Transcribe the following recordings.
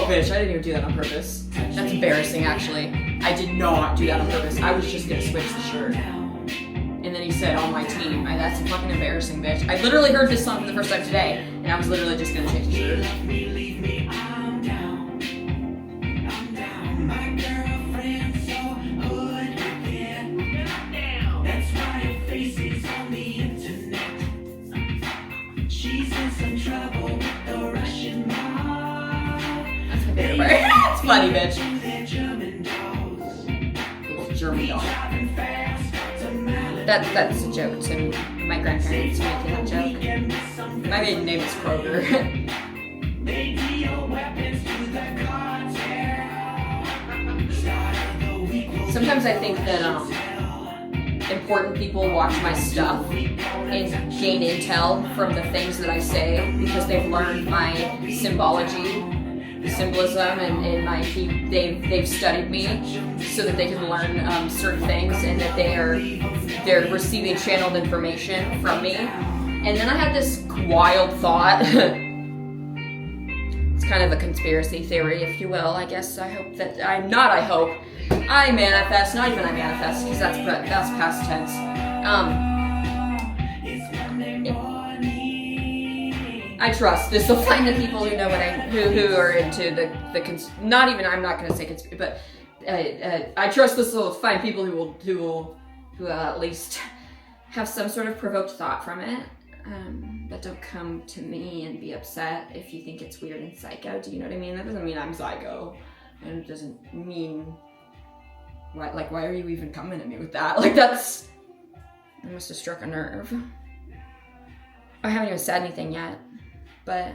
Oh, bitch, I didn't even do that on purpose. That's embarrassing, actually. I did not do that on purpose. I was just gonna switch the shirt. And then he said, on my team. That's fucking embarrassing, bitch. I literally heard this song for the first time today, and I was literally just gonna change the shirt. It's funny, bitch. German dog. That's a joke to my grandparents making that joke. My maiden name is Kroger. Sometimes I think that important people watch my stuff and gain intel from the things that I say because they've learned my symbolism, and they've studied me so that they can learn certain things, and that they're receiving channeled information from me. And then I had this wild thought. It's kind of a conspiracy theory, if you will. I guess I manifest, not even I manifest, because that's past tense. I trust this will find the people who know what who are into the not even, I'm not going to say conspiracy, but I trust this will find people who will at least have some sort of provoked thought from it. But don't come to me and be upset if you think it's weird and psycho. Do you know what I mean? That doesn't mean I'm psycho, and it doesn't mean why are you even coming at me with that? Like, I must have struck a nerve. I haven't even said anything yet, but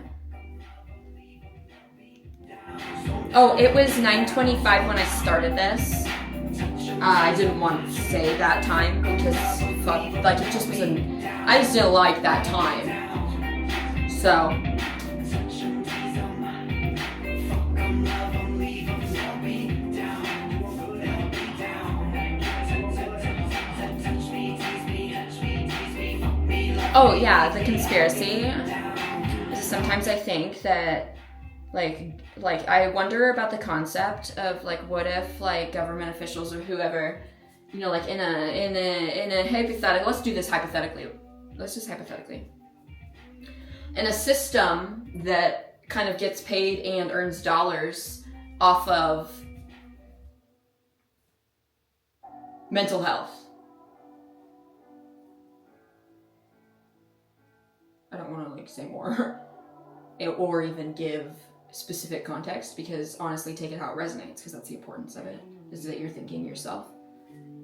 it was 9:25 when I started this. I didn't want to say that time because it just wasn't. I just didn't like that time. So. Oh yeah, the conspiracy. Sometimes I think that, like I wonder about the concept of what if government officials or whoever, in a hypothetical. Let's do this hypothetically. Let's just hypothetically. In a system that kind of gets paid and earns dollars off of mental health. I don't want to say more or even give specific context, because honestly, take it how it resonates, because that's the importance of it, is that you're thinking yourself,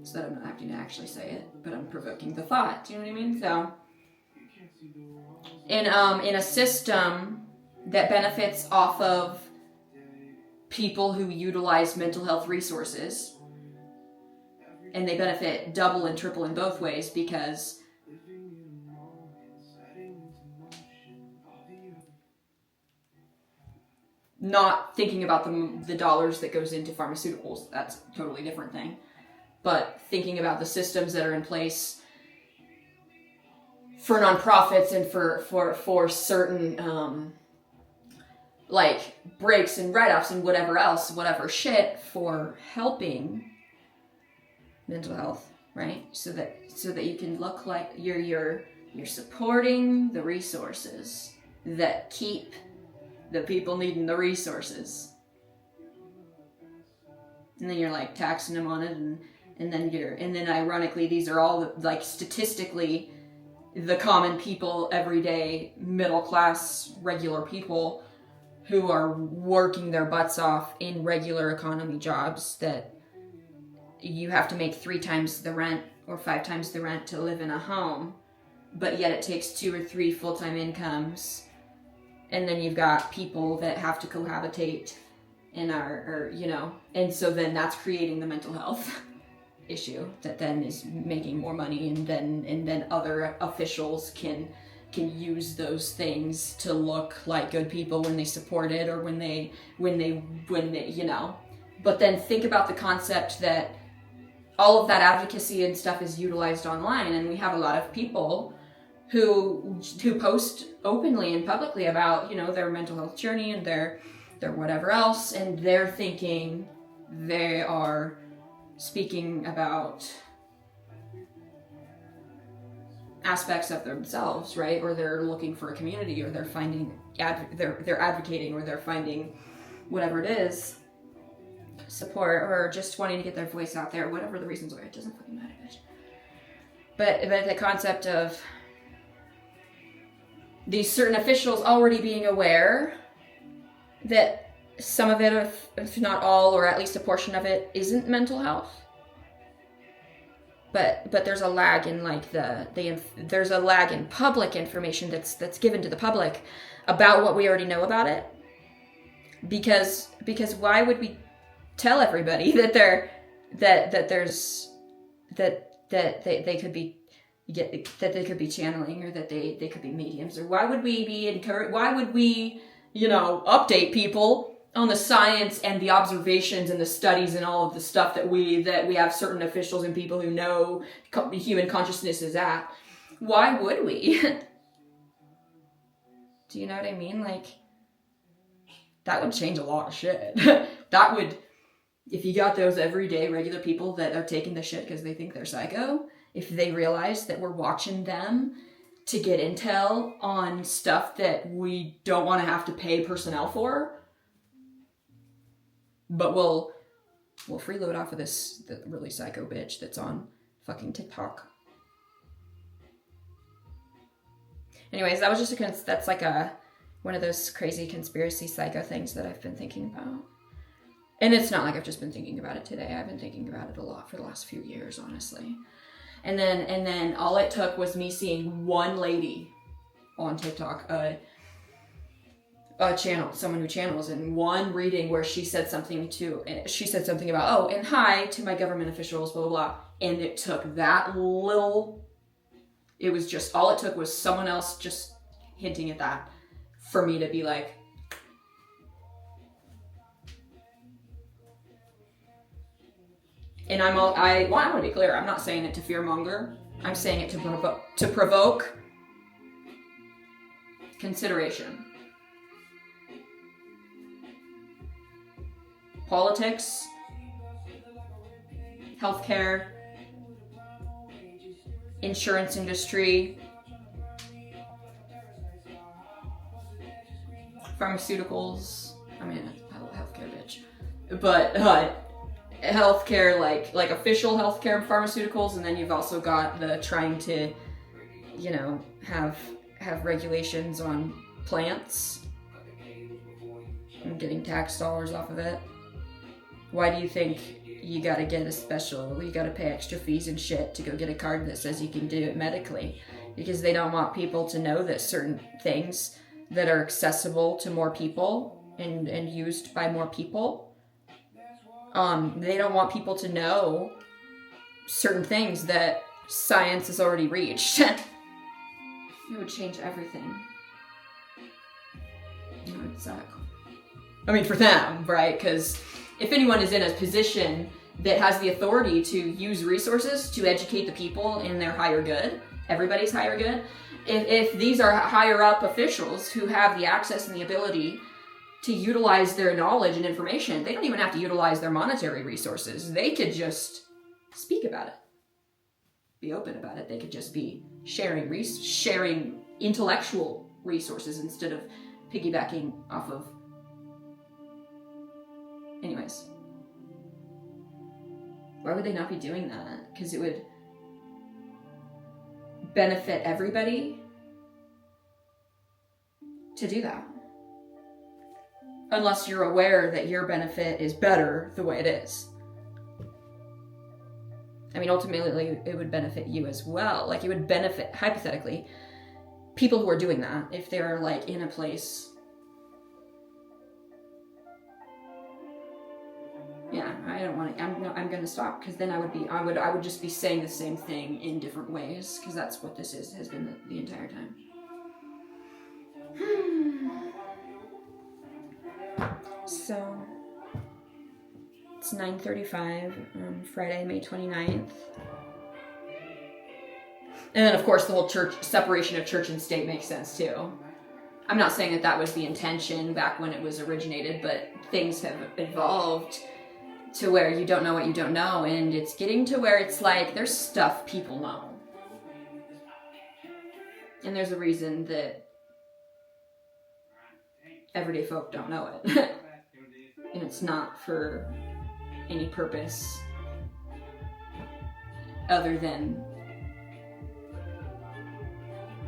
so that I'm not having to actually say it, but I'm provoking the thought. Do you know what I mean? So in a system that benefits off of people who utilize mental health resources, and they benefit double and triple in both ways, because not thinking about the dollars that goes into pharmaceuticals, that's a totally different thing. But thinking about the systems that are in place for nonprofits and for certain breaks and write-offs and whatever shit for helping mental health, right? So that you can look like you're supporting the resources that keep the people needing the resources, and then you're taxing them on it, and then ironically, these are all statistically the common people, everyday middle class regular people who are working their butts off in regular economy jobs that you have to make 3 times the rent or 5 times the rent to live in a home, but yet it takes 2 or 3 full-time incomes. And then you've got people that have to cohabitate and and so then that's creating the mental health issue that then is making more money, and then other officials can use those things to look like good people when they support it, or when they But then think about the concept that all of that advocacy and stuff is utilized online, and we have a lot of people who post openly and publicly about their mental health journey and their they're whatever else, and they're thinking they are speaking about aspects of themselves, right? Or they're looking for a community, or they're finding they're advocating, or they're finding whatever it is, support, or just wanting to get their voice out there, whatever the reasons are. It doesn't fucking matter, bitch. But the concept of these certain officials already being aware that some of it, if not all, or at least a portion of it, isn't mental health. But there's a lag in like there's a lag in public information that's given to the public about what we already know about it. Because why would we tell everybody that they could be channeling, or that they could be mediums, or why would we be update people on the science and the observations and the studies and all of the stuff that we have certain officials and people who know human consciousness is at? Why would we? Do you know what I mean? Like, that would change a lot of shit. That would, if you got those everyday regular people that are taking the shit because they think they're psycho, if they realize that we're watching them to get intel on stuff that we don't want to have to pay personnel for, but we'll freeload off of the really psycho bitch that's on fucking TikTok. Anyways, that was just that's like one of those crazy conspiracy psycho things that I've been thinking about. And it's not like I've just been thinking about it today. I've been thinking about it a lot for the last few years, honestly. And then all it took was me seeing one lady on TikTok, a channel, someone who channels, and one reading where she said something about, oh, and hi to my government officials, blah, blah, blah. And it took that little, it was just, all it took was someone else just hinting at that for me to be like, and I want to be clear, I'm not saying it to fearmonger. I'm saying it to provoke consideration. Politics, healthcare, insurance industry, pharmaceuticals. I mean, healthcare, bitch. But healthcare, like official healthcare and pharmaceuticals, and then you've also got the trying to, have regulations on plants and getting tax dollars off of it. Why do you think you gotta pay extra fees and shit to go get a card that says you can do it medically? Because they don't want people to know that certain things that are accessible to more people and used by more people, they don't want people to know certain things that science has already reached. It would change everything. It would suck. I mean, for them, right? Because if anyone is in a position that has the authority to use resources to educate the people in their higher good, everybody's higher good, if these are higher up officials who have the access and the ability to utilize their knowledge and information, they don't even have to utilize their monetary resources. They could just speak about it, be open about it. They could just be sharing intellectual resources instead of piggybacking off of. Anyways, why would they not be doing that? Because it would benefit everybody to do that. Unless you're aware that your benefit is better the way it is. I mean, ultimately, it would benefit you as well. Like, it would benefit, hypothetically, people who are doing that if they're, like, in a place. Yeah, I don't want to. I'm going to stop, because then I would just be saying the same thing in different ways, because that's what this has been the entire time. So, it's 9:35 on Friday, May 29th. And then, of course, the whole separation of church and state makes sense, too. I'm not saying that that was the intention back when it was originated, but things have evolved to where you don't know what you don't know, and it's getting to where it's like there's stuff people know. And there's a reason that everyday folk don't know it. And it's not for any purpose other than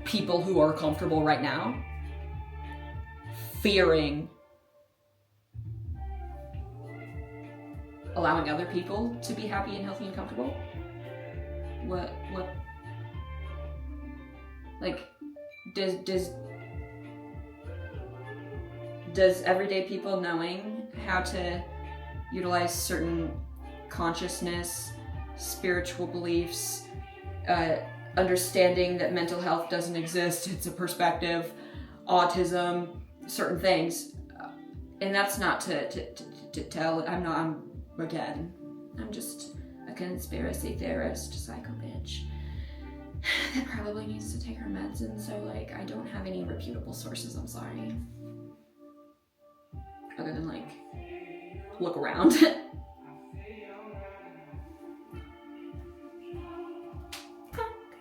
people who are comfortable right now fearing allowing other people to be happy and healthy and comfortable. What like does everyday people knowing how to utilize certain consciousness, spiritual beliefs, understanding that mental health doesn't exist, it's a perspective, autism, certain things, and that's not to tell. I'm just a conspiracy theorist, psycho bitch that probably needs to take her meds, and so like I don't have any reputable sources. I'm sorry, other than like look around.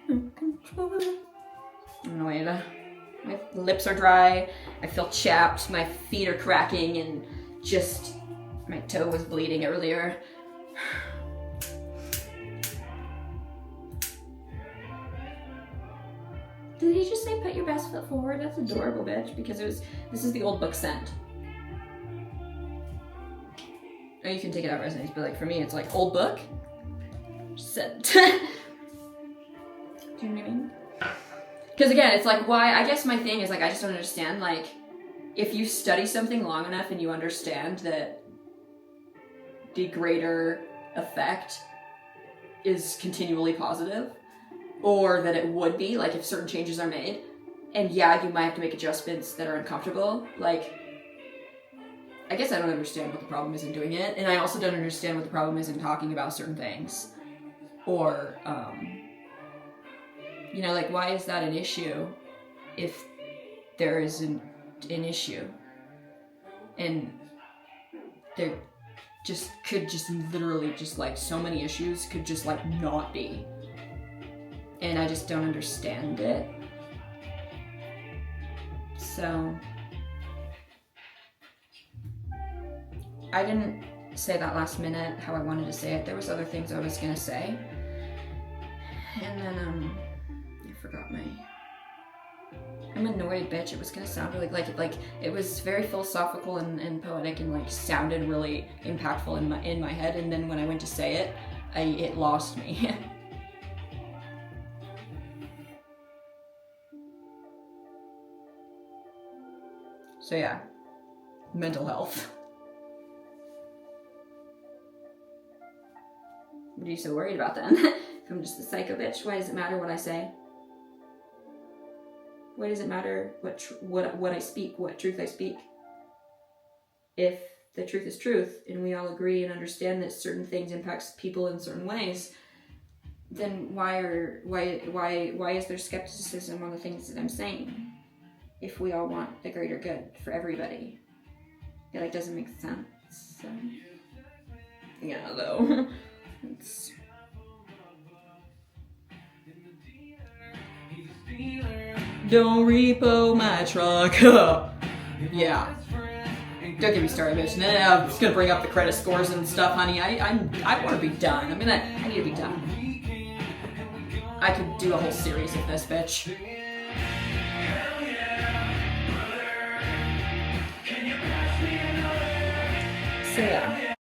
I'm annoyed. My lips are dry, I feel chapped, my feet are cracking, and just my toe was bleeding earlier. Did he just say put your best foot forward? That's adorable, bitch, because this is the old book scent. Or you can take it out as nice, but like for me it's like old book scent. Do you know what I mean? Because again, it's like why, I guess my thing is like I just don't understand, like if you study something long enough and you understand that the greater effect is continually positive, or that it would be, like if certain changes are made, and yeah, you might have to make adjustments that are uncomfortable, like I guess I don't understand what the problem is in doing it, and I also don't understand what the problem is in talking about certain things. Or, you know, like why is that an issue if there is an issue? And there just could just literally just like so many issues could just like not be. And I just don't understand it. So I didn't say that last minute how I wanted to say it. There was other things I was gonna say. And then I forgot I'm annoyed, bitch. It was gonna sound really like it was very philosophical and poetic and like sounded really impactful in my head, and then when I went to say it, it lost me. So yeah, mental health. What are you so worried about then? If I'm just a psycho bitch, why does it matter what I say? Why does it matter what I speak, what truth I speak? If the truth is truth, and we all agree and understand that certain things impacts people in certain ways, then why is there skepticism on the things that I'm saying? If we all want the greater good for everybody, it like doesn't make sense. So, yeah, though. It's... Don't repo my truck. Yeah. Don't get me started, bitch. And then I'm just gonna bring up the credit scores and stuff, honey. I want to be done. I need to be done. I could do a whole series of this, bitch. So yeah.